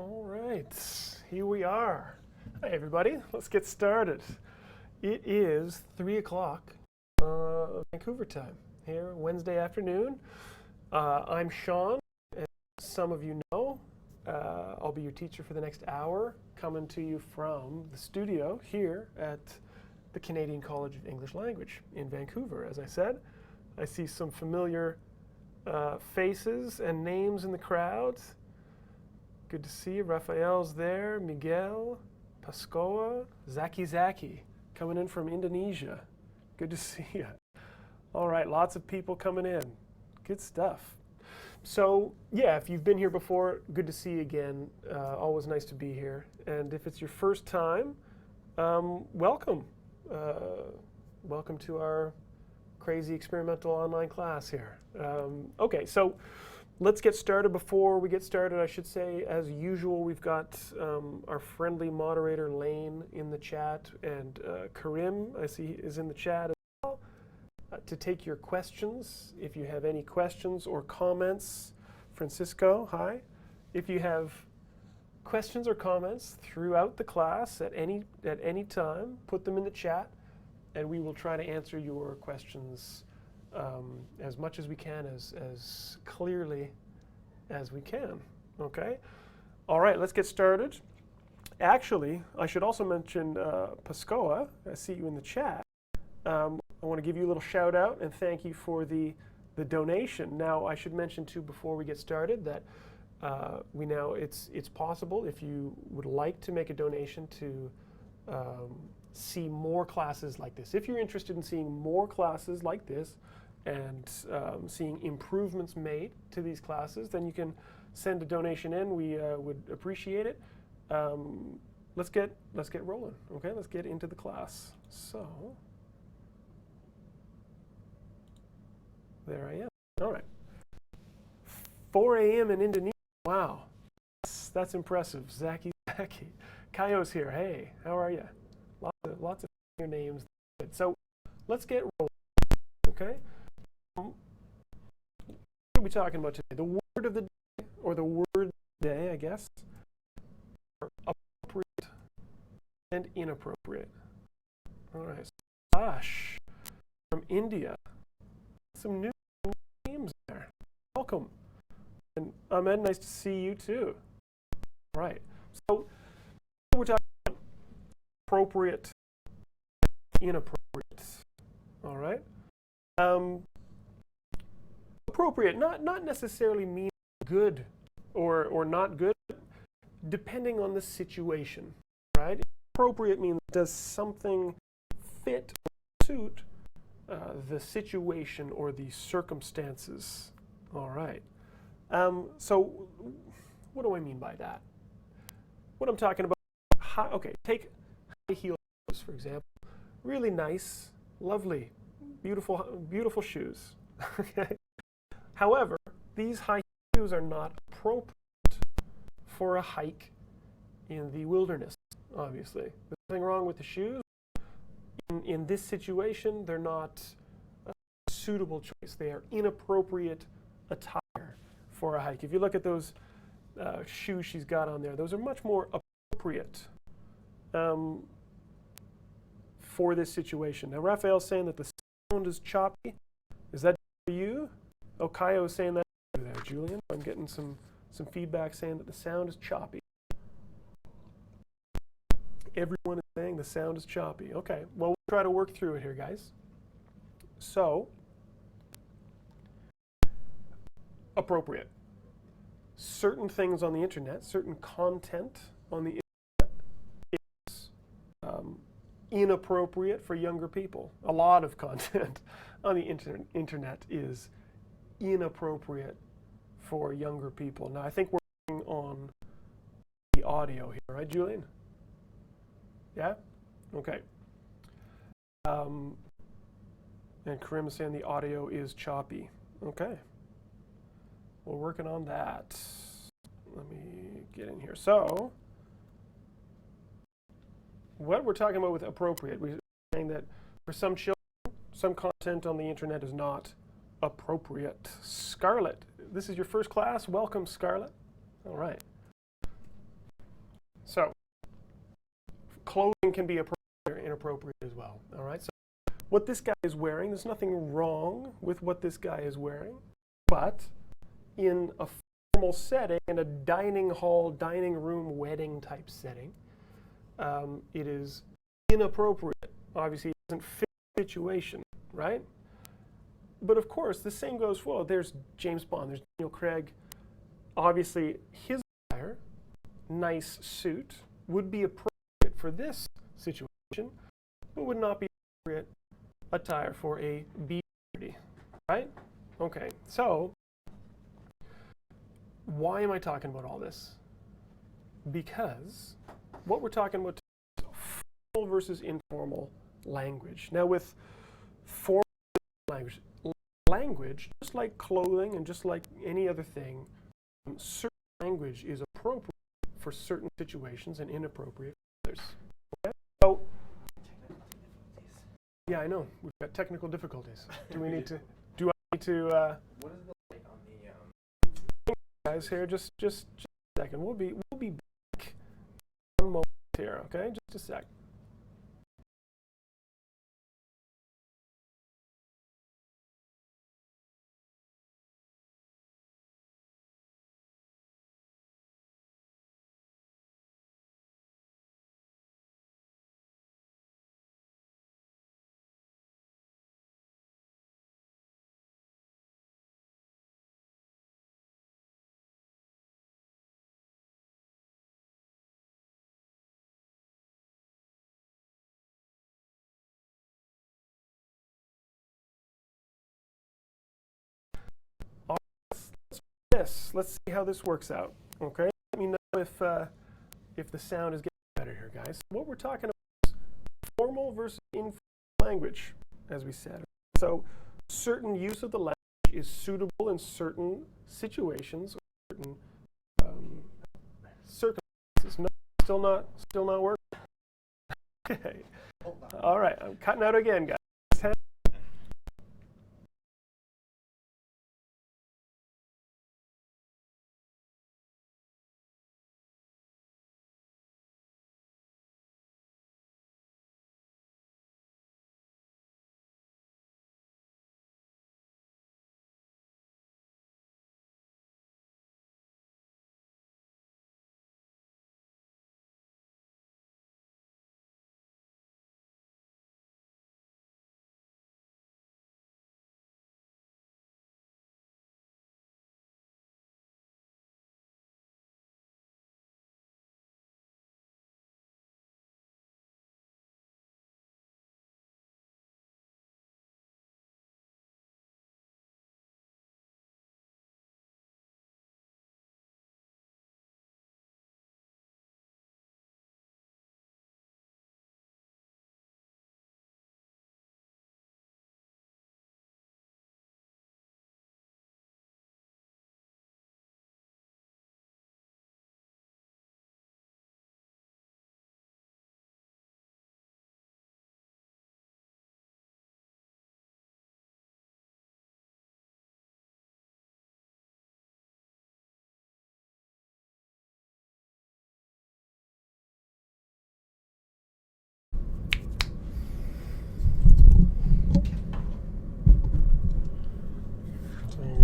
All right, here we are. Hi everybody, let's get started. It is 3 o'clock Vancouver time here, Wednesday afternoon. I'm Shaun, and some of you know, I'll be your teacher for the next hour, coming to you from the studio here at the Canadian College of English Language in Vancouver. As I said, I see some familiar faces and names in the crowd. Good to see you. Raphael's there, Miguel, Pascoa, Zaki, coming in from Indonesia. Good to see you. All right, lots of people coming in. Good stuff. So, yeah, if you've been here before, good to see you again. Always nice to be here. And if it's your first time, welcome. Welcome to our crazy experimental online class here. Okay, so let's get started. Before we get started, I should say, as usual, we've got our friendly moderator, Lane, in the chat, and Karim, I see, is in the chat as well, to take your questions. If you have any questions or comments, Francisco, hi. If you have questions or comments throughout the class at any time, put them in the chat, and we will try to answer your questions as much as we can, as clearly as we can, okay? All right, let's get started. Actually, I should also mention Pascoa. I see you in the chat. I want to give you a little shout out and thank you for the donation. Now, I should mention too before we get started that it's possible, if you would like to make a donation, to see more classes like this. If you're interested in seeing more classes like this and seeing improvements made to these classes, then you can send a donation in. We would appreciate it. Let's get rolling. Okay, let's get into the class. So there I am. All right. 4 a.m. in Indonesia. Wow, that's impressive. Zaki. Kayo's here. Hey, how are you? Lots of your names. So let's get rolling, okay? What are we talking about today? The word of the day, or the word of the day, I guess, are appropriate and inappropriate. All right, so Ash from India. Some new names there. Welcome. And Ahmed, nice to see you too. All right, so we're talking about appropriate, inappropriate. All right. Appropriate, not necessarily mean good or not good, depending on the situation. Right. Appropriate means does something fit or suit the situation or the circumstances. All right. So what do I mean by that? What I'm talking about. Okay, take high heel shoes, for example. Really nice, lovely, beautiful shoes. Okay. However, these high heel shoes are not appropriate for a hike in the wilderness, obviously. There's nothing wrong with the shoes. In this situation, they're not a suitable choice. They are inappropriate attire for a hike. If you look at those shoes she's got on there, those are much more appropriate for this situation. Now, Raphael's saying that the sound is choppy. Is that for you? Oh, Kaio is saying that there, Julian. I'm getting some feedback saying that the sound is choppy. Everyone is saying the sound is choppy. Okay, well, we'll try to work through it here, guys. So, appropriate. Certain things on the internet, certain content on the internet is inappropriate for younger people. A lot of content on the internet is inappropriate for younger people. Now, I think we're working on the audio here, right, Julian? Yeah? Okay. And Karim is saying the audio is choppy. Okay. We're working on that. Let me get in here. So, what we're talking about with appropriate, we're saying that for some children, some content on the internet is not appropriate. Scarlett, this is your first class. Welcome, Scarlett. All right. clothing can be appropriate or inappropriate as well. All right. So what this guy is wearing, there's nothing wrong with what this guy is wearing, but in a formal setting, in a dining hall, dining room, wedding type setting, it is inappropriate. Obviously, it doesn't fit the situation, right? But of course, the same goes for, there's James Bond, there's Daniel Craig. Obviously, his attire, nice suit, would be appropriate for this situation, but would not be appropriate attire for a B party, right? Okay, so why am I talking about all this? Because what we're talking about is formal versus informal language. Now, with formal language, just like clothing and just like any other thing, certain language is appropriate for certain situations and inappropriate for others. Okay? So, yeah, I know. We've got technical difficulties. Do we need to, do I need to, what is the light on the, guys here, just a second. We'll be back one moment here, okay? Just a sec. Let's see how this works out. Okay, let me know if the sound is getting better here, guys. What we're talking about is formal versus informal language, as we said. So, certain use of the language is suitable in certain situations or certain circumstances. No, still not working. Okay. All right, I'm cutting out again, guys.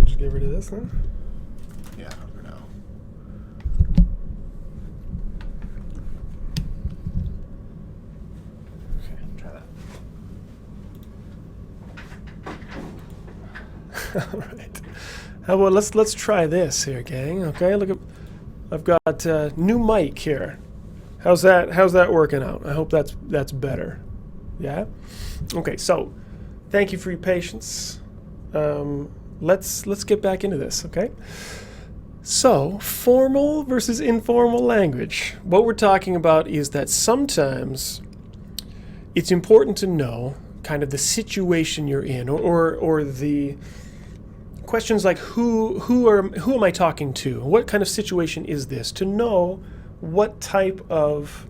Just get rid of this, huh? yeah, for now. Okay, try All that. right. How about let's try this here, gang. Okay, look at, I've got a new mic here. How's that working out? I hope that's better. Yeah. Okay. So, thank you for your patience. Let's get back into this. Okay. So, formal versus informal language. What we're talking about is that sometimes it's important to know kind of the situation you're in, or the questions like who am I talking to? What kind of situation is this? To know what type of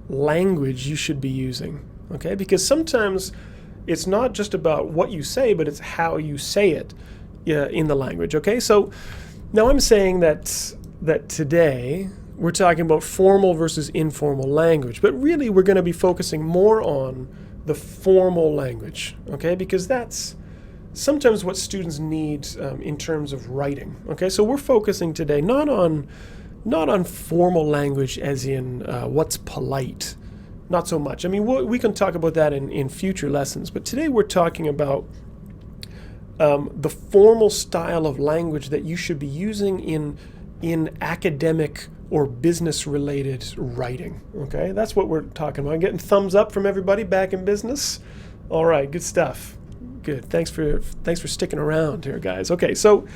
language you should be using. Okay? Because sometimes it's not just about what you say, but it's how you say it in the language. Okay? So now I'm saying that today we're talking about formal versus informal language, but really we're going to be focusing more on the formal language, okay? Because that's sometimes what students need in terms of writing, okay? So we're focusing today not on formal language as in what's polite, not so much. I mean, we can talk about that in future lessons, but today we're talking about the formal style of language that you should be using in academic or business-related writing, okay? That's what we're talking about. I'm getting thumbs up from everybody back in business. All right, good stuff. Good. Thanks for sticking around here, guys. Okay, so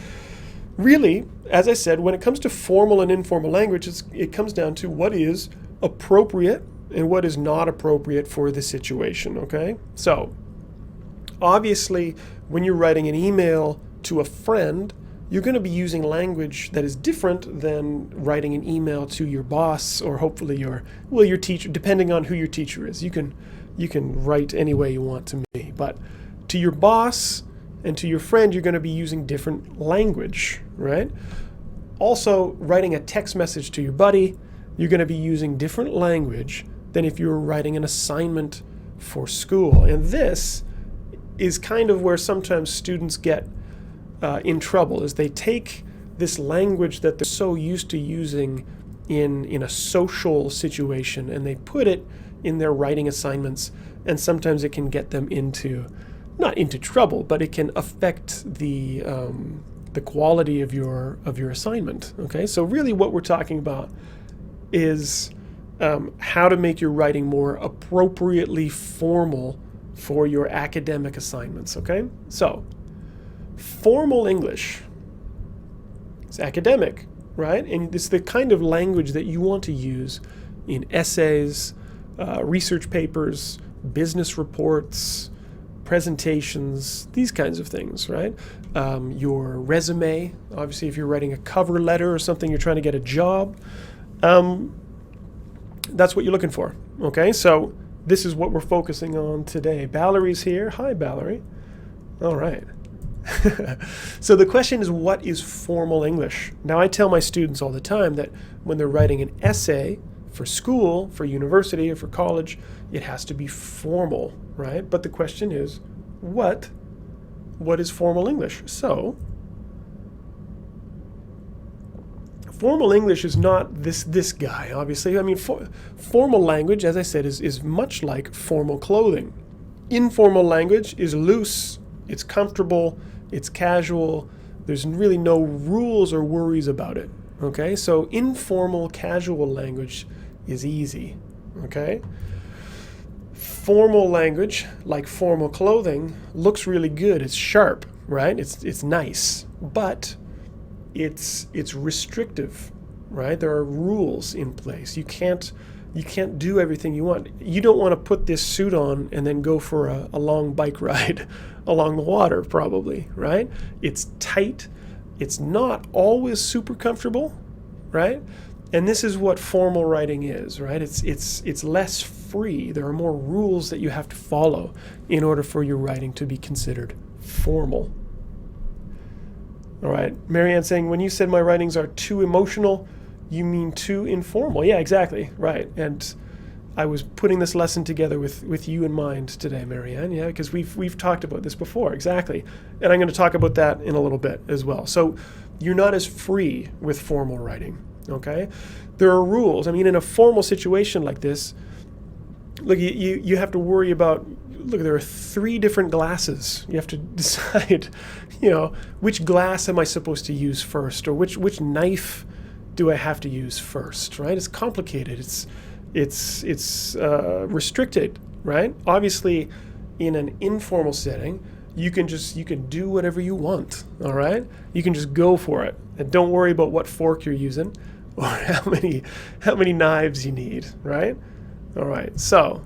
really, as I said, when it comes to formal and informal language, it comes down to what is appropriate and what is not appropriate for the situation, okay? So, obviously, when you're writing an email to a friend, you're going to be using language that is different than writing an email to your boss or hopefully your teacher, depending on who your teacher is. You can write any way you want to me, but to your boss and to your friend, you're going to be using different language, right? Also, writing a text message to your buddy, you're going to be using different language than if you were writing an assignment for school. And this is kind of where sometimes students get in trouble, is they take this language that they're so used to using in a social situation and they put it in their writing assignments, and sometimes it can get them not into trouble, but it can affect the quality of your assignment. Okay, so really what we're talking about is how to make your writing more appropriately formal for your academic assignments. Okay, so formal English is academic, right? And it's the kind of language that you want to use in essays, research papers, business reports, presentations, these kinds of things, right? Your resume, obviously if you're writing a cover letter or something, you're trying to get a job, that's what you're looking for, okay? So this is what we're focusing on today. Valerie's here. Hi, Valerie. All right. So the question is, what is formal English? Now, I tell my students all the time that when they're writing an essay for school, for university, or for college, it has to be formal, right? But the question is, what is formal English? So, formal English is not this guy, obviously. I mean, formal language, as I said, is much like formal clothing. Informal language is loose, it's comfortable, it's casual. There's really no rules or worries about it, okay? So informal, casual language is easy, okay? Formal language, like formal clothing, looks really good. It's sharp, right? It's nice, but it's restrictive, right? There are rules in place. You can't do everything you want. You don't want to put this suit on and then go for a long bike ride along the water, probably, right? It's tight. It's not always super comfortable, right? And this is what formal writing is, right? It's less free. There are more rules that you have to follow in order for your writing to be considered formal. All right, Marianne saying, when you said my writings are too emotional, you mean too informal. Yeah, exactly, right. And I was putting this lesson together with you in mind today, Marianne, yeah, because we've talked about this before, exactly. And I'm going to talk about that in a little bit as well. So you're not as free with formal writing, okay? There are rules. I mean, in a formal situation like this, look, you have to worry about, look, there are 3 different glasses. You have to decide, which glass am I supposed to use first, or which knife do I have to use first, right? It's complicated. It's restricted, right? Obviously, in an informal setting, you can do whatever you want, all right? You can just go for it, and don't worry about what fork you're using or how many knives you need, right? All right, so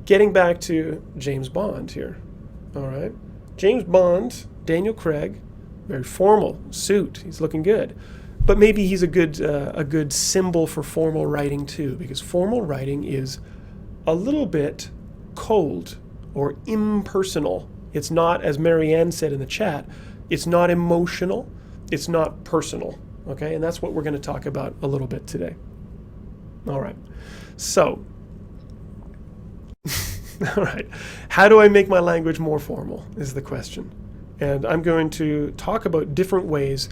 getting back to James Bond here, all right? James Bond, Daniel Craig, very formal suit. He's looking good. But maybe he's a good symbol for formal writing too, because formal writing is a little bit cold or impersonal. It's not, as Marianne said in the chat, it's not emotional, it's not personal, okay? And that's what we're going to talk about a little bit today. All right. So, all right. How do I make my language more formal is the question. And I'm going to talk about different ways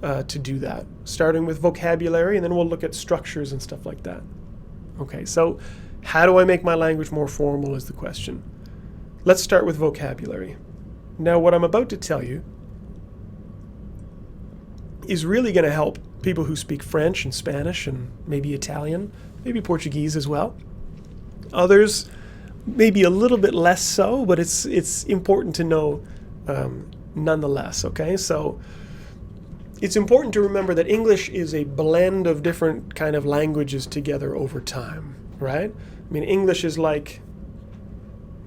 to do that, starting with vocabulary, and then we'll look at structures and stuff like that. Okay, so how do I make my language more formal is the question. Let's start with vocabulary. Now, what I'm about to tell you is really going to help people who speak French and Spanish and maybe Italian, maybe Portuguese as well. Others, maybe a little bit less so, but it's important to know nonetheless, okay? So it's important to remember that English is a blend of different kind of languages together over time, right? I mean, English is like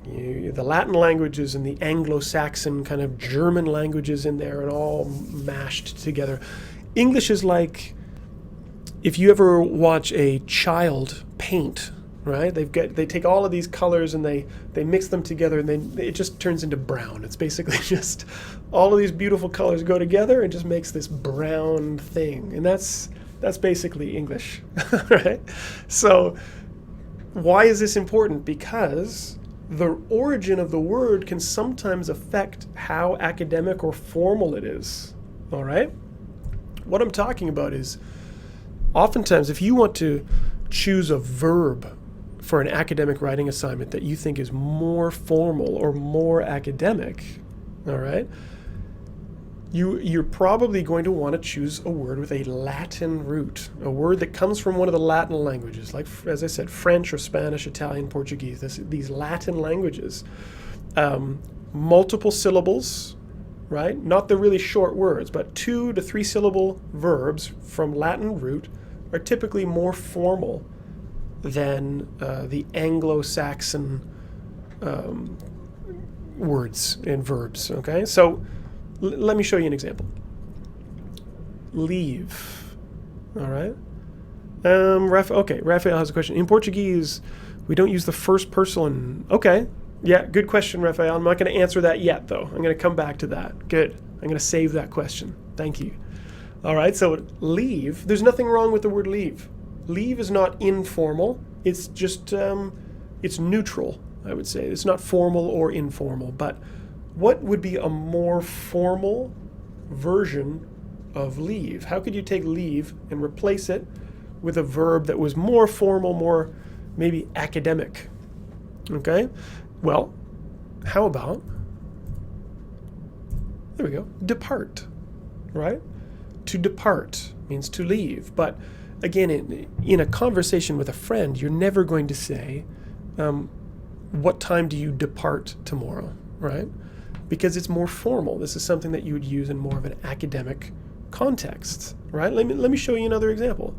the Latin languages and the Anglo-Saxon kind of German languages in there and all mashed together. English is like if you ever watch a child paint, right? They take all of these colors and they mix them together and it just turns into brown. It's basically just all of these beautiful colors go together and just makes this brown thing. And that's basically English, right? So why is this important? Because the origin of the word can sometimes affect how academic or formal it is, all right? What I'm talking about is oftentimes if you want to choose a verb for an academic writing assignment that you think is more formal or more academic, all right, you're probably going to want to choose a word with a Latin root, a word that comes from one of the Latin languages, like, as I said, French or Spanish, Italian, Portuguese, these Latin languages. Multiple syllables, right? Not the really short words, but 2 to 3 syllable verbs from Latin root are typically more formal than the Anglo-Saxon words and verbs, okay? So let me show you an example. Leave, all right? Raphael has a question. In Portuguese, we don't use the first person. Okay, yeah, good question, Raphael. I'm not going to answer that yet, though. I'm going to come back to that. Good. I'm going to save that question. Thank you. All right, so leave, there's nothing wrong with the word leave. Leave is not informal. It's just, it's neutral, I would say. It's not formal or informal. But what would be a more formal version of leave? How could you take leave and replace it with a verb that was more formal, more maybe academic? Okay? Well, how about, there we go, depart, right? To depart means to leave. But again, in a conversation with a friend, you're never going to say, what time do you depart tomorrow, right? Because it's more formal. This is something that you would use in more of an academic context, right? Let me show you another example.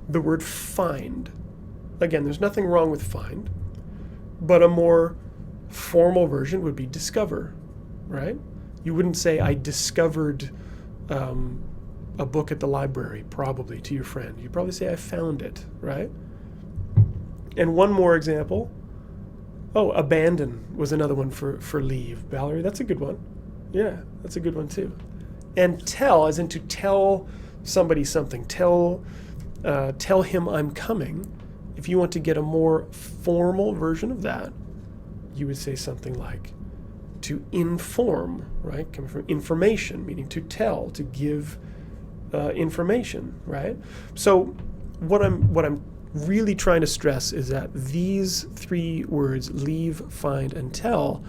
The word find. Again, there's nothing wrong with find, but a more formal version would be discover, right? You wouldn't say, I discovered a book at the library, probably, to your friend. You'd probably say, I found it, right? And one more example. Oh, abandon was another one for leave. Valerie, that's a good one. Yeah, that's a good one too. And tell, as in to tell somebody something. Tell him I'm coming. If you want to get a more formal version of that, you would say something like to inform, right? Coming from information, meaning to tell, to give information, right? So what I'm really trying to stress is that these 3 words, leave, find, and tell,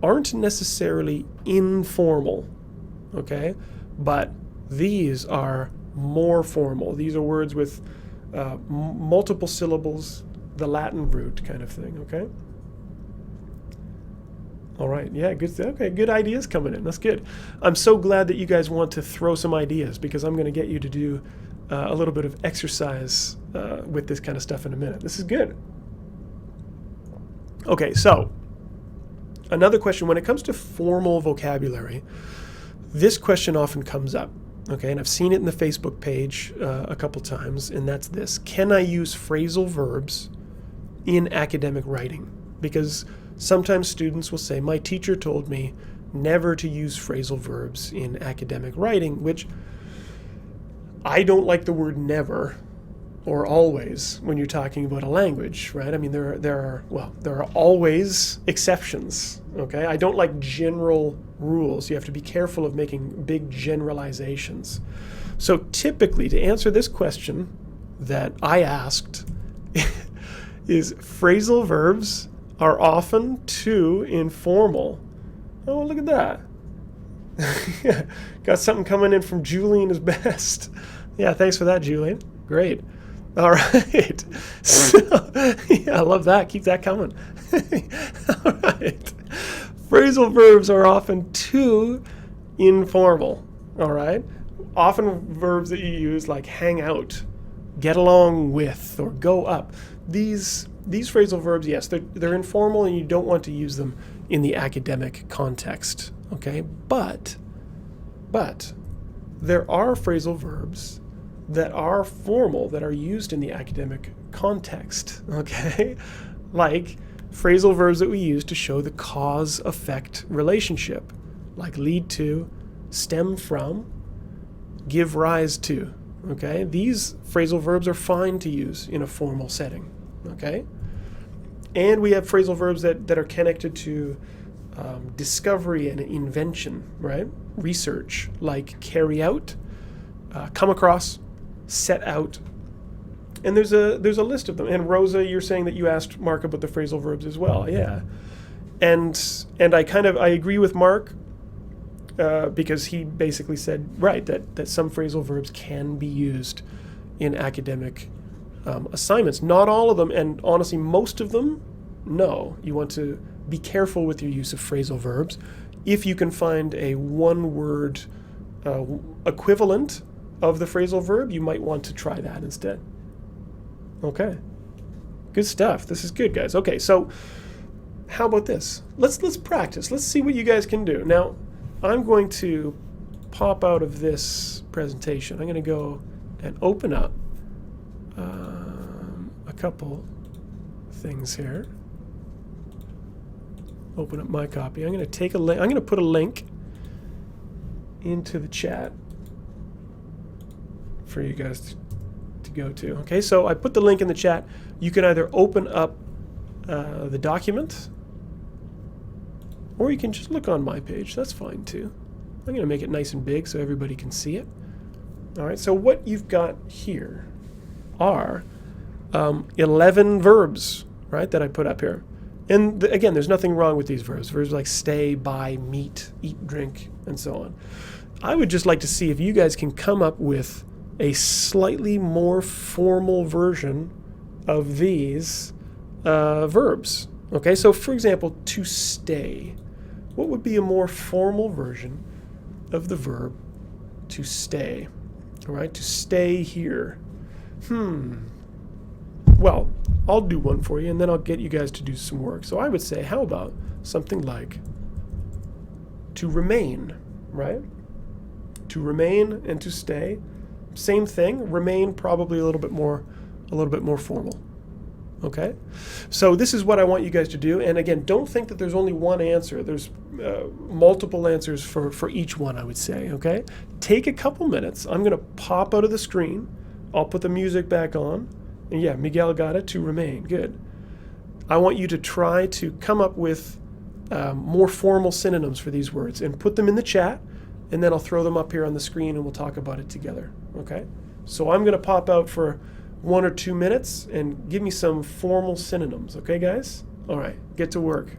aren't necessarily informal, okay? But these are more formal. These are words with multiple syllables, the Latin root kind of thing, okay? All right, yeah, good. Okay, good ideas coming in. That's good. I'm so glad that you guys want to throw some ideas because I'm going to get you to do a little bit of exercise with this kind of stuff in a minute. This is good. Okay, so another question. When it comes to formal vocabulary, this question often comes up. Okay, and I've seen it in the Facebook page a couple times, and that's this. Can I use phrasal verbs in academic writing? Because sometimes students will say, my teacher told me never to use phrasal verbs in academic writing, which I don't like the word never or always when you're talking about a language, right? I mean, there are always exceptions, okay? I don't like general rules. You have to be careful of making big generalizations. So typically, to answer this question that I asked, is phrasal verbs are often too informal. Oh, look at that. Got something coming in from Julian is best. Yeah, thanks for that, Julian. Great. All right. So, yeah, I love that. Keep that coming. All right. Phrasal verbs are often too informal. All right. Often verbs that you use like hang out, get along with, or go up. These phrasal verbs, yes, they're informal and you don't want to use them in the academic context. Okay. But there are phrasal verbs that are formal, that are used in the academic context, okay? Like phrasal verbs that we use to show the cause-effect relationship, like lead to, stem from, give rise to, okay? These phrasal verbs are fine to use in a formal setting, okay? And we have phrasal verbs that are connected to discovery and invention, right? Research, like carry out, come across, set out, and there's a list of them. And Rosa, you're saying that you asked Mark about the phrasal verbs as well, yeah. And I agree with Mark because he basically said that some phrasal verbs can be used in academic assignments. Not all of them, and honestly, most of them, no. You want to be careful with your use of phrasal verbs. If you can find a one-word equivalent of the phrasal verb, you might want to try that instead. Okay. Good stuff. This is good, guys. Okay, so how about this? Let's practice. Let's see what you guys can do. Now, I'm going to pop out of this presentation. I'm going to go and open up a couple things here. Open up my copy. I'm going to take a link. I'm going to put a link into the chat for you guys to go to. Okay, so I put the link in the chat. You can either open up the document, or you can just look on my page. That's fine too. I'm going to make it nice and big so everybody can see it. All right, so what you've got here are 11 verbs, right, that I put up here. And again, there's nothing wrong with these verbs. Verbs like stay, buy, meet, eat, drink, and so on. I would just like to see if you guys can come up with a slightly more formal version of these verbs. Okay, so for example, to stay. What would be a more formal version of the verb to stay? All right, to stay here. Well, I'll do one for you, and then I'll get you guys to do some work. So I would say, how about something like to remain, right? To remain and to stay, same thing. Remain probably a little bit more formal. Okay, so this is what I want you guys to do. And again, don't think that there's only one answer. There's multiple answers for each one, I would say. Okay, take a couple minutes. I'm going to pop out of the screen. I'll put the music back on. And yeah, Miguel got it, to remain. Good. I want you to try to come up with more formal synonyms for these words and put them in the chat, and then I'll throw them up here on the screen and we'll talk about it together. Okay? So I'm going to pop out for 1 or 2 minutes and give me some formal synonyms. Okay, guys? All right, get to work.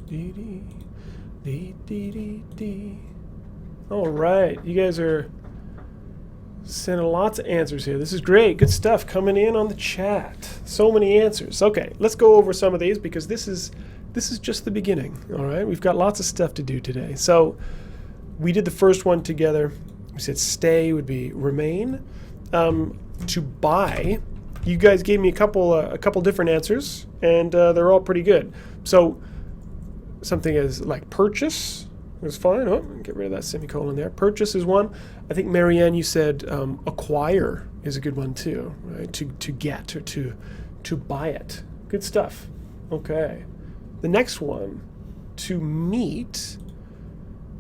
Dee dee. Dee dee dee dee. All right. You guys are sending lots of answers here. This is great. Good stuff coming in on the chat. So many answers. Okay, let's go over some of these because this is just the beginning. All right, we've got lots of stuff to do today. So we did the first one together. We said stay would be remain. To buy, you guys gave me a couple different answers, and they're all pretty good. So something as like purchase was fine. Oh, get rid of that semicolon there. Purchase is one. I think Marianne, you said acquire is a good one too, right? To get or to buy it. Good stuff. Okay. The next one, to meet.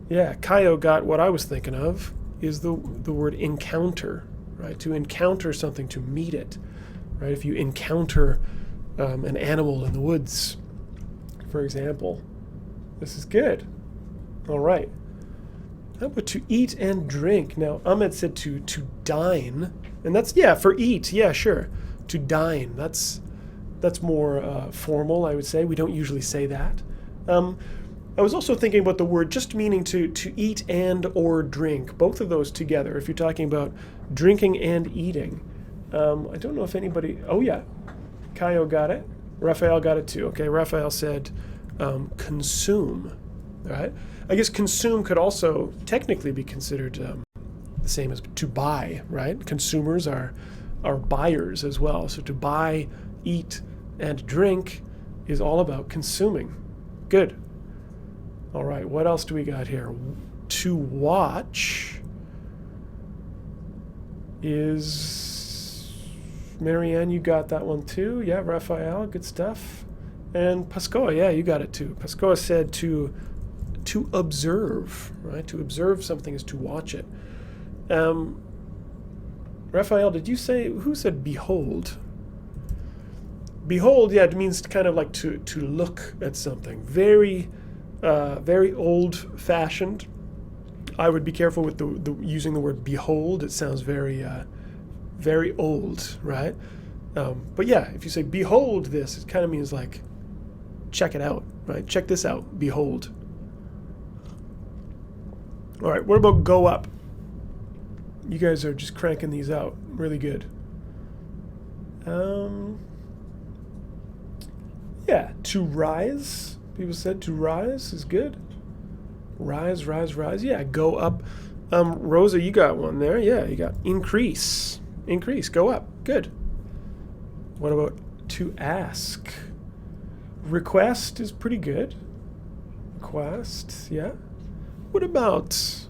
Yeah, Kaio got what I was thinking of, is the word encounter, right? To encounter something, to meet it, right? If you encounter an animal in the woods, for example. This is good. All right. How about to eat and drink? Now, Ahmed said to dine, and that's, yeah, for eat, yeah, sure. To dine, that's more formal, I would say. We don't usually say that. I was also thinking about the word just meaning to eat and or drink, both of those together, if you're talking about drinking and eating. I don't know if anybody, oh yeah, Kaio got it. Raphael got it too. Okay, Raphael said consume, all right? I guess consume could also technically be considered the same as to buy, right? Consumers are buyers as well. So to buy, eat, and drink is all about consuming. Good. All right, what else do we got here? To watch is... Marianne, you got that one too. Yeah, Raphael, good stuff. And Pascoa, yeah, you got it too. Pascoa said to observe, right? To observe something is to watch it. Raphael, did you say, who said behold? Behold, yeah, it means kind of like to look at something. Very old-fashioned. I would be careful with the using the word behold. It sounds very old, right? But yeah, if you say behold this, it kind of means like check it out, right? Check this out. Behold. All right, what about go up? You guys are just cranking these out. Really good. Yeah, to rise. People said to rise is good. Rise, rise, rise. Yeah, go up. Rosa, you got one there. Yeah, you got increase. Increase, go up. Good. What about to ask? Request is pretty good. Request, yeah. What about...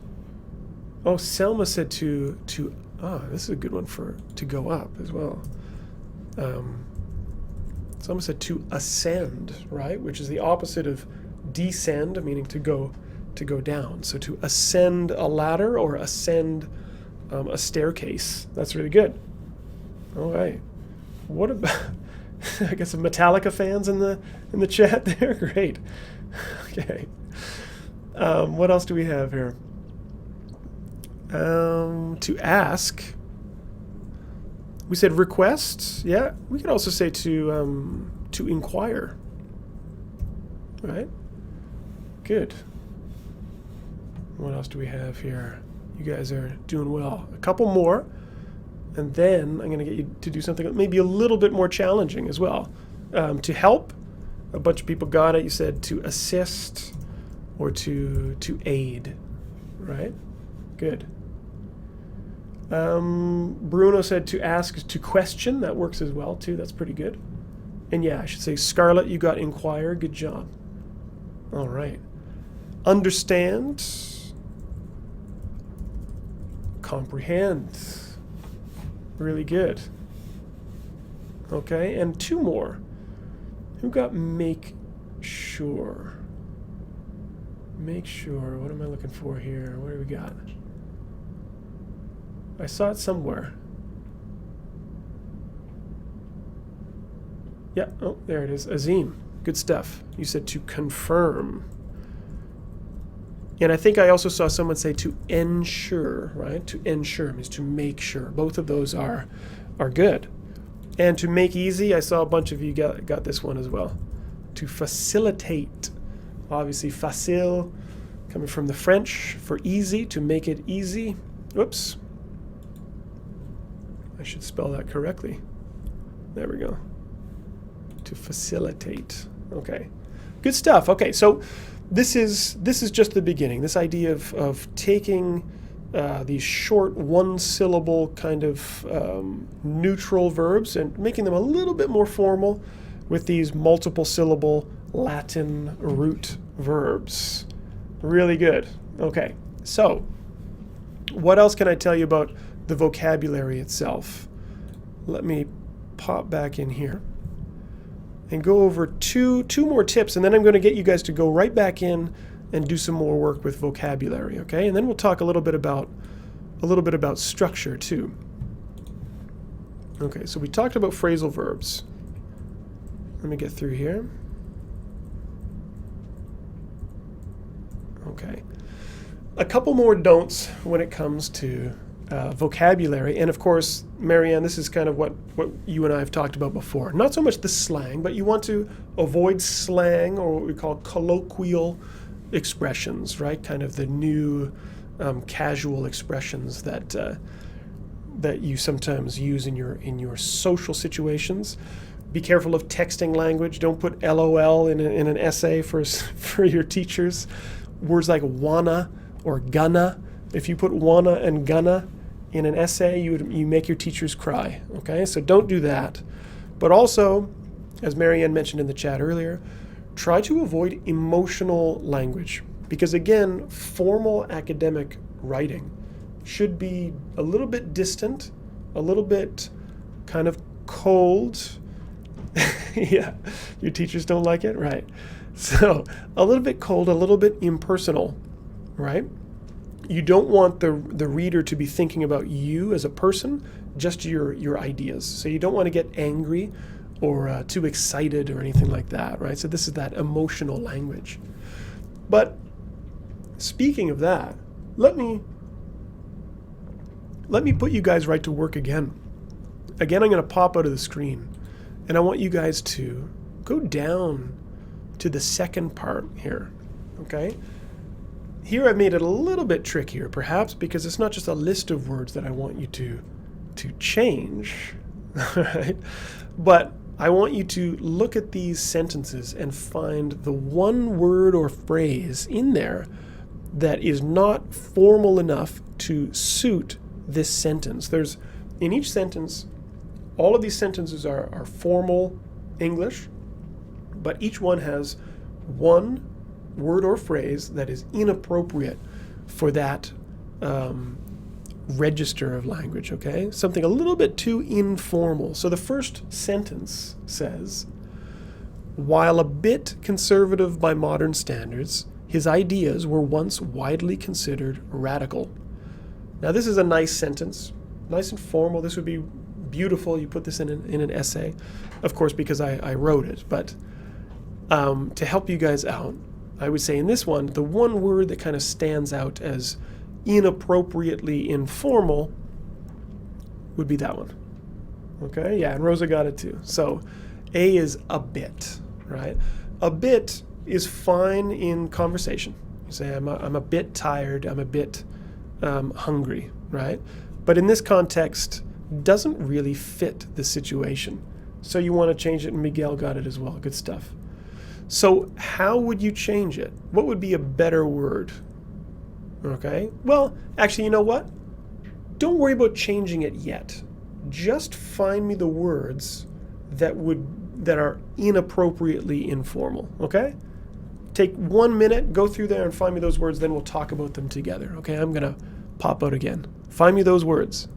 Oh, Selma said to this is a good one for to go up as well. Selma said to ascend, right? Which is the opposite of descend, meaning to go down. So to ascend a ladder or ascend a staircase. That's really good. All right. What about... I got some Metallica fans in the chat there. Great. Okay. What else do we have here? To ask. We said request. Yeah. We could also say to inquire. Right? Good. What else do we have here? You guys are doing well. A couple more, and then I'm going to get you to do something maybe a little bit more challenging as well. To help. A bunch of people got it. You said to assist or to aid. Right? Good. Bruno said to ask is to question. That works as well too. That's pretty good. And yeah, I should say Scarlett, you got inquire. Good job. All right. Understand. Comprehend. Really good. Okay, and two more. Who got make sure? Make sure. What am I looking for here? What do we got? I saw it somewhere. Yeah, oh, there it is. Azim. Good stuff. You said to confirm. And I think I also saw someone say to ensure, right? To ensure means to make sure. Both of those are good. And to make easy, I saw a bunch of you got this one as well. To facilitate. Obviously, facile, coming from the French for easy, to make it easy. Whoops. I should spell that correctly. There we go. To facilitate. Okay. Good stuff. Okay, so this is just the beginning. This idea of taking these short one-syllable kind of neutral verbs and making them a little bit more formal with these multiple syllable Latin root verbs. Really good. Okay, so what else can I tell you about the vocabulary itself? Let me pop back in here and go over two more tips, and then I'm going to get you guys to go right back in and do some more work with vocabulary, okay? And then we'll talk a little bit about structure too. Okay, so we talked about phrasal verbs. Let me get through here. Okay. A couple more don'ts when it comes to vocabulary. And of course, Marianne, this is kind of what you and I have talked about before. Not so much the slang, but you want to avoid slang, or what we call colloquial expressions, right? Kind of the new casual expressions that you sometimes use in your social situations. Be careful of texting language. Don't put LOL in an essay for your teachers. Words like wanna or gonna. If you put wanna and gonna in an essay, you make your teachers cry. Okay, so don't do that. But also, as Marianne mentioned in the chat earlier, try to avoid emotional language, because again, formal academic writing should be a little bit distant, a little bit kind of cold. Yeah, your teachers don't like it, right? So a little bit cold, a little bit impersonal, right? You don't want the reader to be thinking about you as a person, just your ideas. So you don't want to get angry or too excited or anything like that, right? So this is that emotional language. But speaking of that, let me put you guys right to work again. Again, I'm going to pop out of the screen, and I want you guys to go down to the second part here, okay? Here I've made it a little bit trickier, perhaps, because it's not just a list of words that I want you to change, right? But I want you to look at these sentences and find the one word or phrase in there that is not formal enough to suit this sentence. There's, in each sentence, all of these sentences are formal English, but each one has one word or phrase that is inappropriate for that register of language, okay? Something a little bit too informal. So the first sentence says, while a bit conservative by modern standards, his ideas were once widely considered radical. Now this is a nice sentence, nice and formal. This would be beautiful. You put this in an essay, of course, because I wrote it. But to help you guys out, I would say in this one, the one word that kind of stands out as inappropriately informal would be that one. Okay, yeah, and Rosa got it too. So A is a bit, right? A bit is fine in conversation. You say, I'm a bit tired, I'm a bit hungry, right? But in this context, doesn't really fit the situation. So you want to change it, and Miguel got it as well. Good stuff. So how would you change it? What would be a better word? Okay, well, actually, you know what? Don't worry about changing it yet. Just find me the words that are inappropriately informal, okay? Take 1 minute, go through there and find me those words, then we'll talk about them together, okay? I'm gonna pop out again. Find me those words.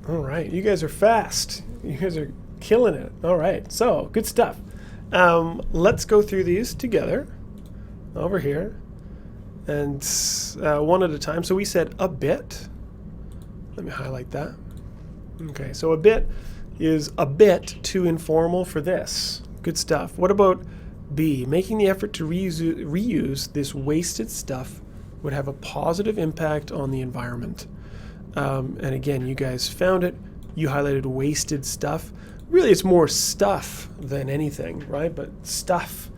All right, you guys are fast. You guys are killing it. All right, so good stuff. Let's go through these together over here, and one at a time. So we said a bit. Let me highlight that. Okay, so a bit is a bit too informal for this. Good stuff. What about B? Making the effort to reuse this wasted stuff would have a positive impact on the environment. And again, you guys found it. You highlighted wasted stuff. Really, it's more stuff than anything, right? But stuff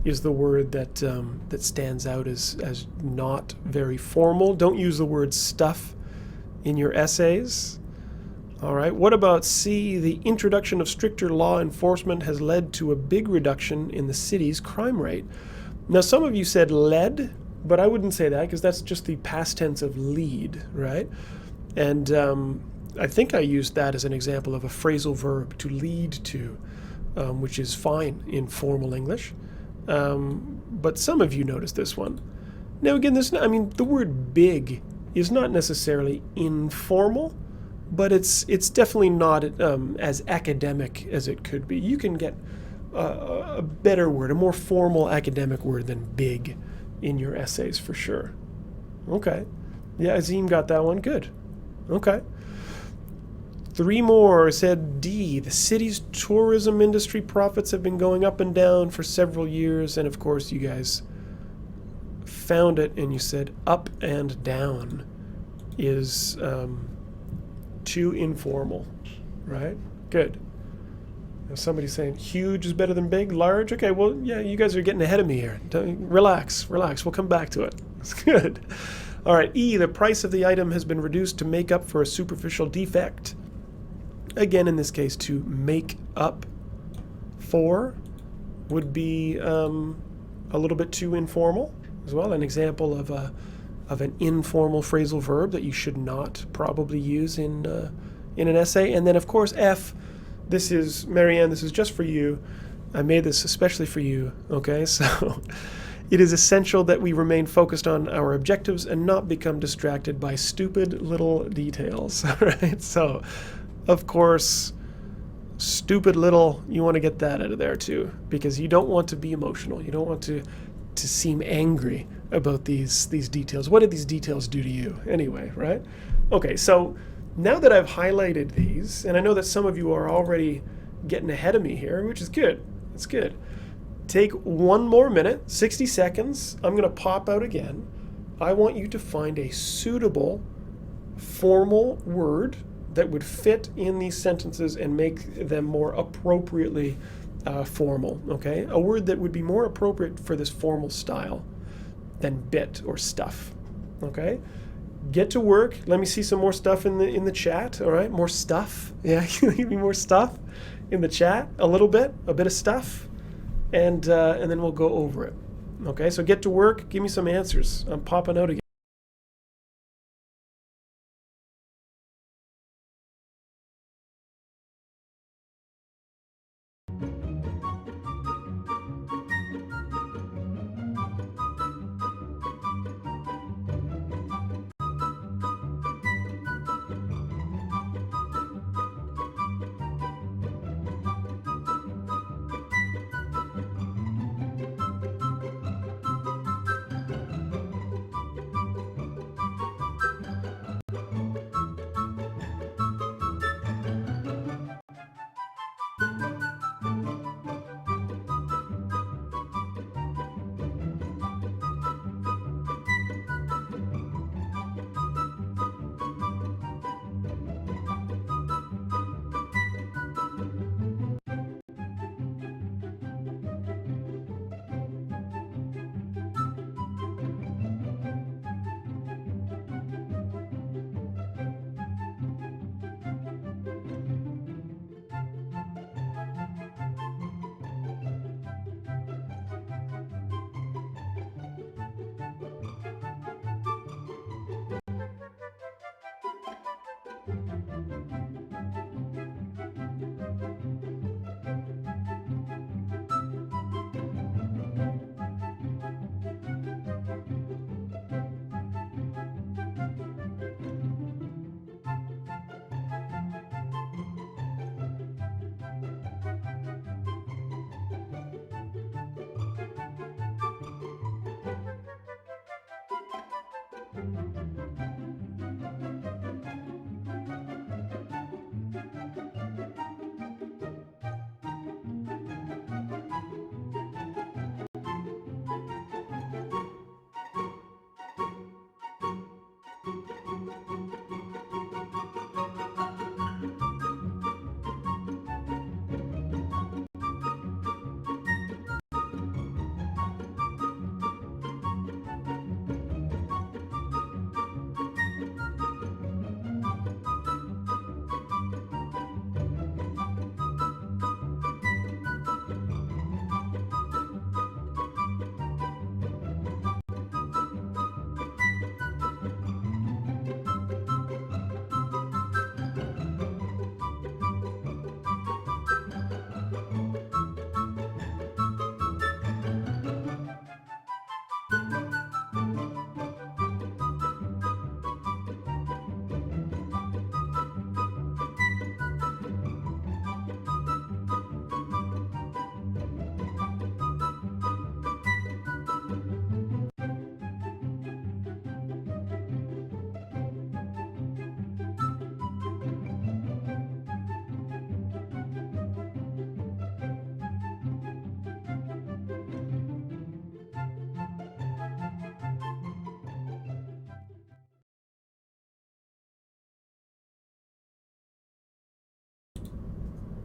is the word that that stands out as not very formal. Don't use the word stuff in your essays. All right. What about C? The introduction of stricter law enforcement has led to a big reduction in the city's crime rate. Now, some of you said led, but I wouldn't say that because that's just the past tense of lead, right? And I think I used that as an example of a phrasal verb, to lead to, which is fine in formal English. But some of you noticed this one. Now, again, the word big is not necessarily informal, but it's definitely not as academic as it could be. You can get a better word, a more formal academic word than big in your essays for sure. Okay. Yeah, Azim got that one. Good. Okay. 3 more said D. The city's tourism industry profits have been going up and down for several years, and of course you guys found it and you said up and down is too informal, right? Good. Now somebody's saying huge is better than big, large. Okay, well, yeah, you guys are getting ahead of me here. Relax. We'll come back to it. That's good. All right, E, the price of the item has been reduced to make up for a superficial defect. Again, in this case, to make up for would be a little bit too informal as well. An example of an informal phrasal verb that you should not probably use in an essay. And then, of course, F. This is Marianne. This is just for you. I made this especially for you. Okay, so it is essential that we remain focused on our objectives and not become distracted by stupid little details. All right. So, of course, stupid little. You want to get that out of there too, because you don't want to be emotional. You don't want to seem angry about these details. What did these details do to you anyway, right? Okay, so now that I've highlighted these, and I know that some of you are already getting ahead of me here, which is good. It's good. Take 1 more minute, 60 seconds. I'm going to pop out again. I want you to find a suitable formal word that would fit in these sentences and make them more appropriately formal, okay? A word that would be more appropriate for this formal style than bit or stuff, okay? Get to work. Let me see some more stuff in the chat, all right? More stuff. Yeah, give me more stuff in the chat. A bit of stuff, and then we'll go over it, okay? So get to work. Give me some answers. I'm popping out again.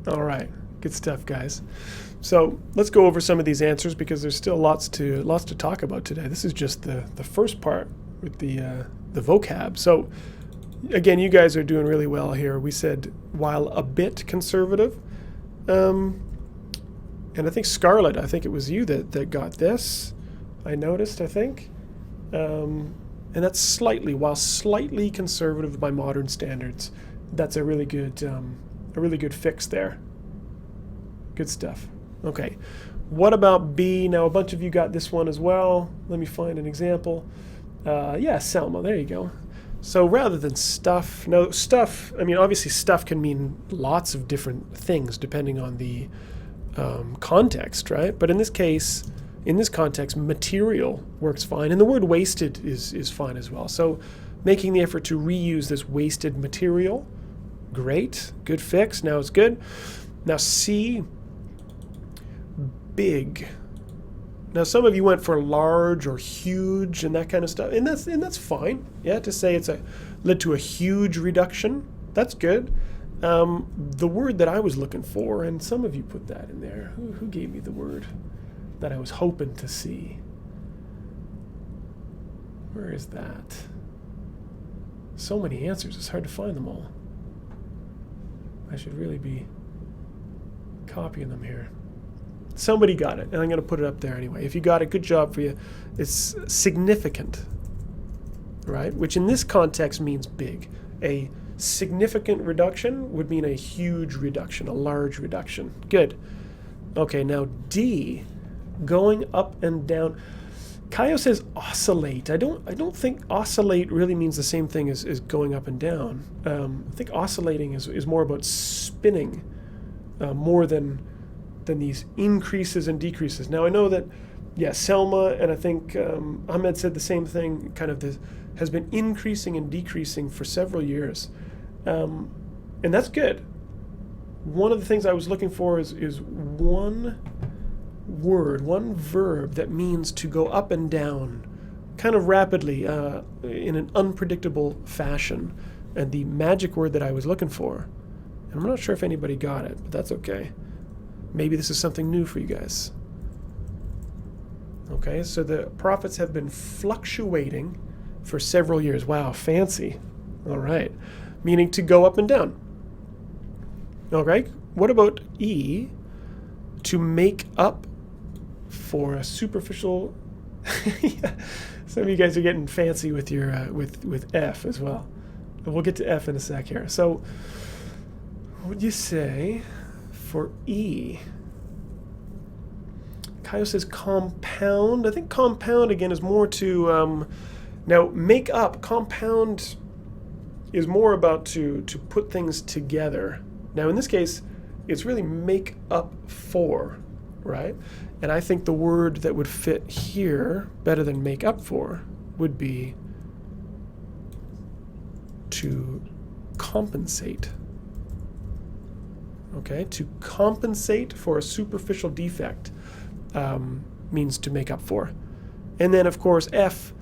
All right, good stuff, guys. So let's go over some of these answers because there's still lots to talk about today. This is just the first part with the vocab. So again, you guys are doing really well here. We said while a bit conservative, and I think Scarlett, I think it was you that got this. I noticed, I think, and that's while slightly conservative by modern standards. That's a really good fix there. Good stuff. Okay, what about B? Now a bunch of you got this one as well. Let me find an example. Yeah, Selma, there you go. So rather than stuff, no, stuff, I mean, obviously stuff can mean lots of different things depending on the context, right? But in this case, in this context, material works fine. And the word wasted is fine as well. So making the effort to reuse this wasted material, great, good fix, now it's good. Now C, big. Now some of you went for large or huge and that kind of stuff, and that's fine. Yeah, to say it's led to a huge reduction, that's good. The word that I was looking for, and some of you put that in there. Who gave me the word that I was hoping to see? Where is that? So many answers, it's hard to find them all. I should really be copying them here. Somebody got it, and I'm going to put it up there anyway. If you got it, good job for you. It's significant, right? Which in this context means big. A significant reduction would mean a huge reduction, a large reduction. Good. Okay, now D, going up and down. Kaio says oscillate. I don't think oscillate really means the same thing as going up and down. I think oscillating is more about spinning more than these increases and decreases. Now I know that, yeah, Selma and I think Ahmed said the same thing, kind of this has been increasing and decreasing for several years. And that's good. One of the things I was looking for is one word, one verb that means to go up and down kind of rapidly in an unpredictable fashion. And the magic word that I was looking for, and I'm not sure if anybody got it, but that's okay. Maybe this is something new for you guys. Okay, so the profits have been fluctuating for several years. Wow, fancy. All right, meaning to go up and down. All right, what about E? To make up for a superficial. Yeah. Some of you guys are getting fancy with your with F as well. But we'll get to F in a sec here. So, what would you say for E? Kaio says compound. I think compound again is more to now make up. Compound is more about to put things together. Now in this case, it's really make up for, right? And I think the word that would fit here better than make up for would be to compensate. Okay, to compensate for a superficial defect means to make up for. And then, of course, F,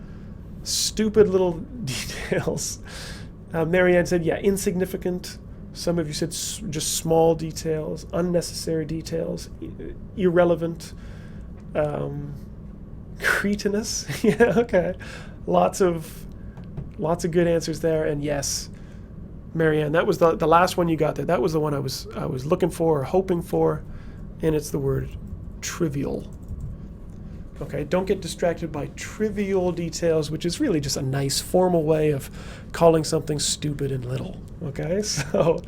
stupid little details. Marianne said, yeah, insignificant. Some of you said just small details, unnecessary details, irrelevant, cretinous. Yeah, okay. Lots of good answers there. And yes, Marianne, that was the last one you got there. That was the one I was looking for or hoping for, and it's the word trivial. Okay, don't get distracted by trivial details, which is really just a nice formal way of calling something stupid and little. Okay, so,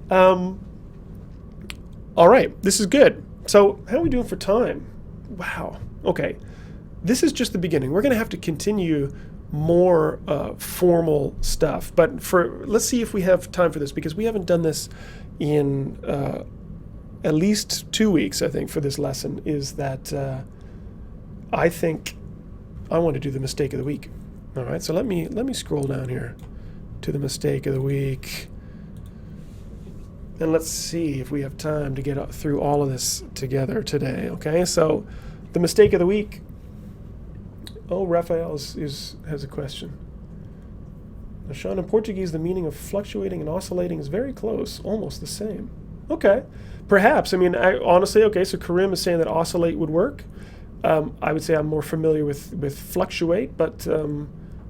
all right, this is good. So how are we doing for time? Wow, okay. This is just the beginning. We're going to have to continue more formal stuff, but let's see if we have time for this, because we haven't done this in at least 2 weeks, I think, for this lesson, is that I think I want to do the mistake of the week. All right, so let me scroll down here to the mistake of the week, and let's see if we have time to get through all of this together today. Okay, so the mistake of the week. Oh, Raphael has a question. Now, Shaun, in Portuguese, the meaning of fluctuating and oscillating is very close, almost the same. Okay. Perhaps. I mean, honestly, okay, so Karim is saying that oscillate would work. I would say I'm more familiar with fluctuate, but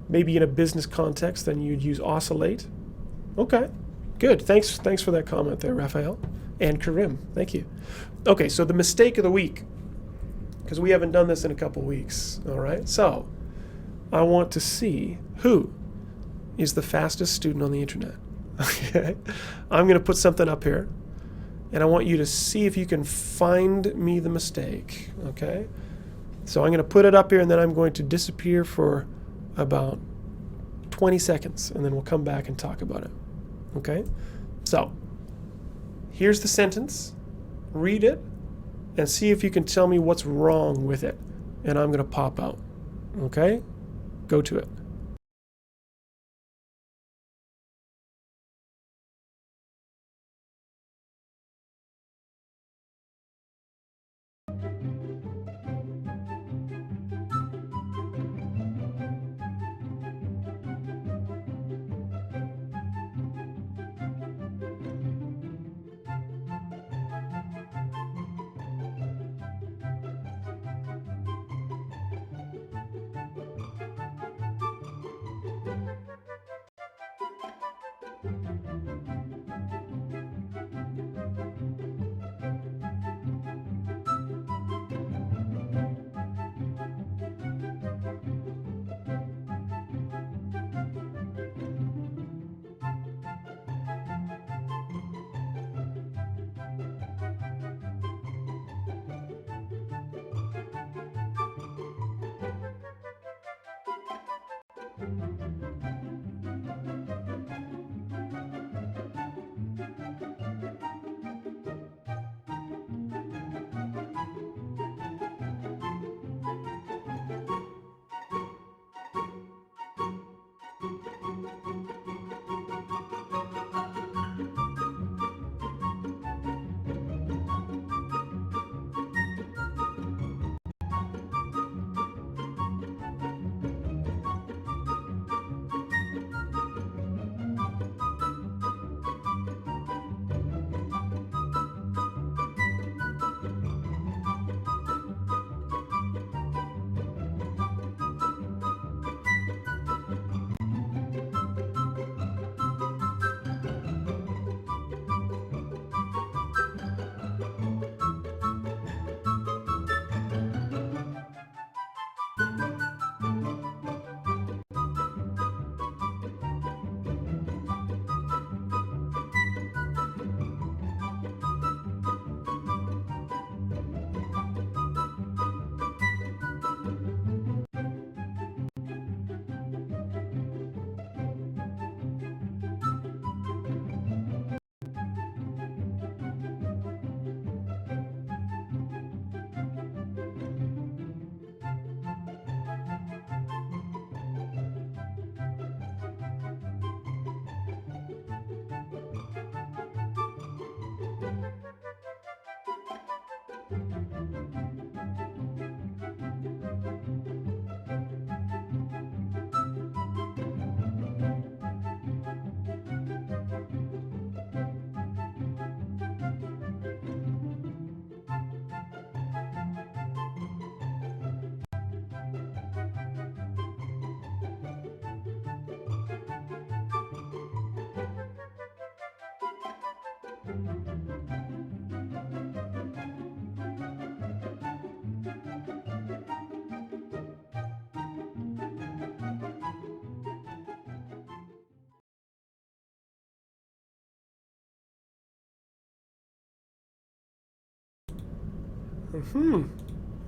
maybe in a business context, then you'd use oscillate. Okay, good. Thanks for that comment there, Raphael. And Karim, thank you. Okay, so the mistake of the week, because we haven't done this in a couple weeks, all right? So I want to see who is the fastest student on the internet. Okay, I'm going to put something up here, and I want you to see if you can find me the mistake, okay? So I'm going to put it up here, and then I'm going to disappear for about 20 seconds, and then we'll come back and talk about it, okay? So here's the sentence. Read it, and see if you can tell me what's wrong with it, and I'm going to pop out, okay? Go to it.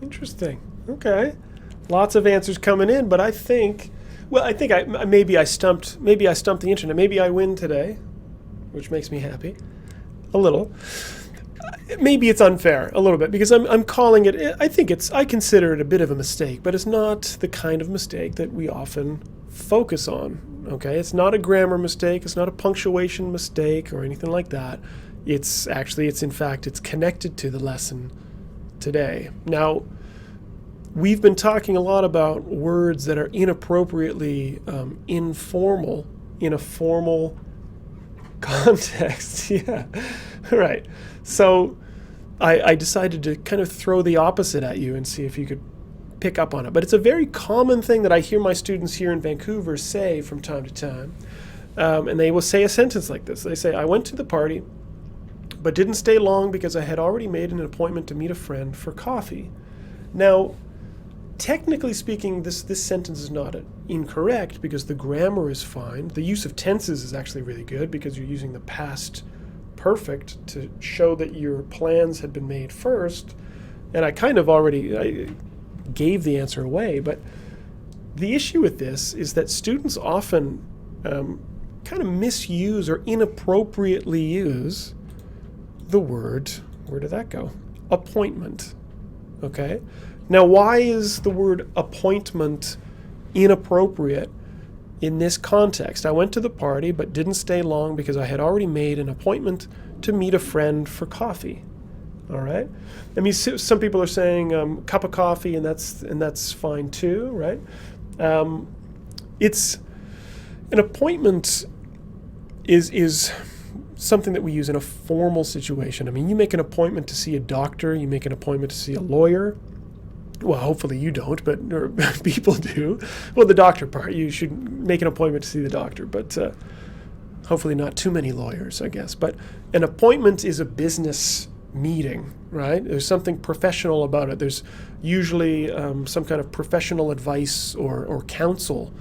Interesting. Okay. Lots of answers coming in, but I think maybe I stumped the internet. Maybe I win today, which makes me happy. A little. Maybe it's unfair a little bit because I'm calling it. I consider it a bit of a mistake, but it's not the kind of mistake that we often focus on. Okay, it's not a grammar mistake. It's not a punctuation mistake or anything like that. It's connected to the lesson today. Now, we've been talking a lot about words that are inappropriately informal in a formal Context, yeah. Right. So I decided to kind of throw the opposite at you and see if you could pick up on it. But it's a very common thing that I hear my students here in Vancouver say from time to time. And they will say a sentence like this. They say, I went to the party, but didn't stay long because I had already made an appointment to meet a friend for coffee. Now, technically speaking, this sentence is not incorrect because the grammar is fine. The use of tenses is actually really good because you're using the past perfect to show that your plans had been made first. And I kind of already gave the answer away, but the issue with this is that students often kind of misuse or inappropriately use the word, where did that go? Appointment. Okay? Now, why is the word appointment inappropriate in this context? I went to the party but didn't stay long because I had already made an appointment to meet a friend for coffee. All right? I mean, some people are saying cup of coffee, and that's fine too, right? It's an appointment is something that we use in a formal situation. I mean, you make an appointment to see a doctor, you make an appointment to see a lawyer. Well, hopefully you don't, but people do. Well, the doctor part, you should make an appointment to see the doctor, but hopefully not too many lawyers, I guess. But an appointment is a business meeting, right? There's something professional about it. There's usually some kind of professional advice or counsel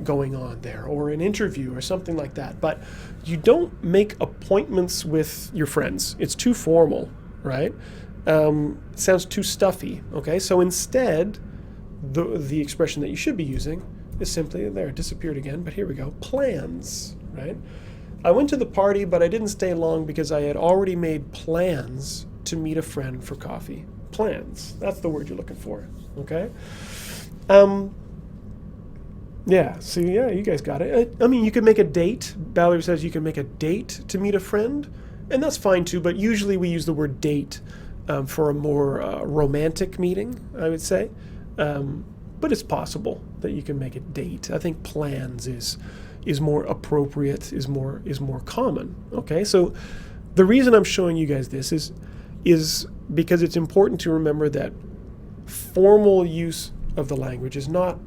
going on there, or an interview or something like that. But you don't make appointments with your friends. It's too formal, right? Sounds too stuffy, okay? So instead, the expression that you should be using is simply, there, it disappeared again, but here we go, plans, right? I went to the party, but I didn't stay long because I had already made plans to meet a friend for coffee. Plans, that's the word you're looking for, okay? Yeah, so yeah, you guys got it. I mean, you could make a date. Valerie says you can make a date to meet a friend, and that's fine too, but usually we use the word date for a more romantic meeting, I would say. But it's possible that you can make a date. I think plans is more appropriate, is more common. Okay, so the reason I'm showing you guys this is because it's important to remember that formal use of the language is not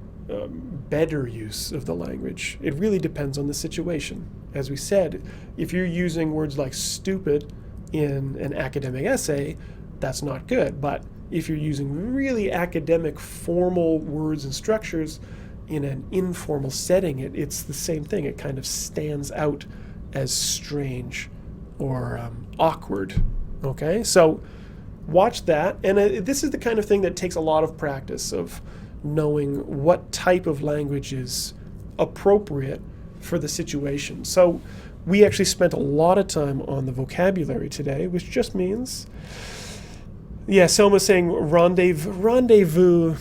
better use of the language. It really depends on the situation. As we said, if you're using words like stupid in an academic essay, that's not good. But if you're using really academic, formal words and structures in an informal setting, it's the same thing. It kind of stands out as strange or awkward. Okay, so watch that. And this is the kind of thing that takes a lot of practice of knowing what type of language is appropriate for the situation. So we actually spent a lot of time on the vocabulary today, which just means, yeah, Selma's saying rendezvous.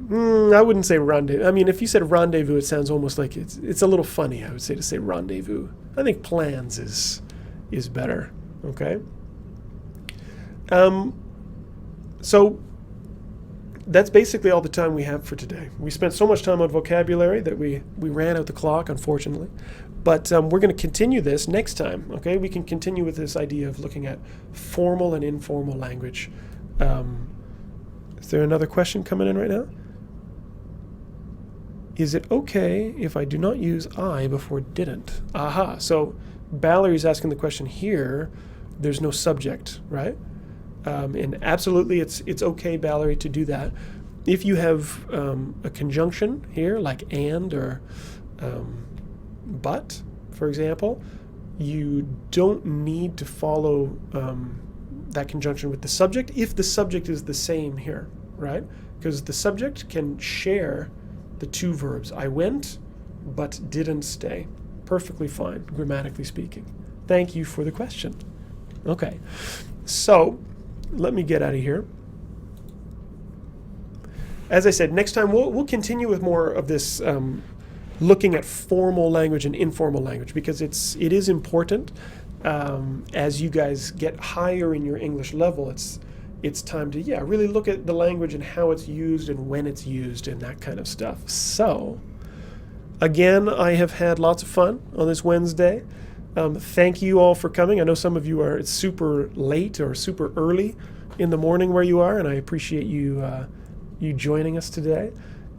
I wouldn't say rendezvous. I mean, if you said rendezvous, it sounds almost like it's a little funny, I would say, to say rendezvous. I think plans is better, okay? So that's basically all the time we have for today. We spent so much time on vocabulary that we ran out the clock, unfortunately. But we're going to continue this next time, okay? We can continue with this idea of looking at formal and informal language. Is there another question coming in right now? Is it okay if I do not use I before didn't? Aha, so Valerie's asking the question here. There's no subject, right? And absolutely, it's okay, Valerie, to do that. If you have a conjunction here, like and or but, for example, you don't need to follow that conjunction with the subject if the subject is the same here, right? Because the subject can share the two verbs. I went, but didn't stay. Perfectly fine, grammatically speaking. Thank you for the question. Okay, so let me get out of here. As I said, next time we'll continue with more of this looking at formal language and informal language, because it is important as you guys get higher in your English level. It's time to really look at the language and how it's used and when it's used and that kind of stuff. So Again, I have had lots of fun on this Wednesday. Thank you all for coming. I know some of you it's super late or super early in the morning where you are, and I appreciate you joining us today.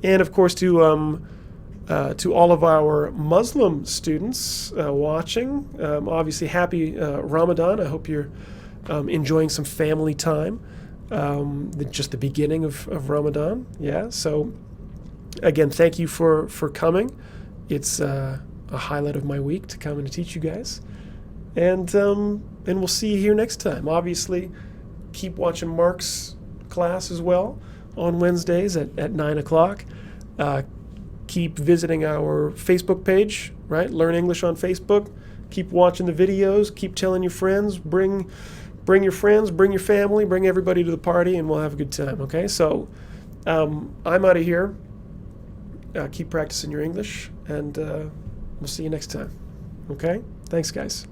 And of course, to all of our Muslim students watching, obviously happy Ramadan. I hope you're enjoying some family time. Just the beginning of Ramadan. Yeah. So again, thank you for coming. It's a highlight of my week to come and to teach you guys. And we'll see you here next time. Obviously, keep watching Mark's class as well on Wednesdays at 9 o'clock. Keep visiting our Facebook page, right? Learn English on Facebook. Keep watching the videos. Keep telling your friends. Bring your friends, bring your family, bring everybody to the party, and we'll have a good time, okay? So I'm out of here. Keep practicing your English, and we'll see you next time, okay? Thanks, guys.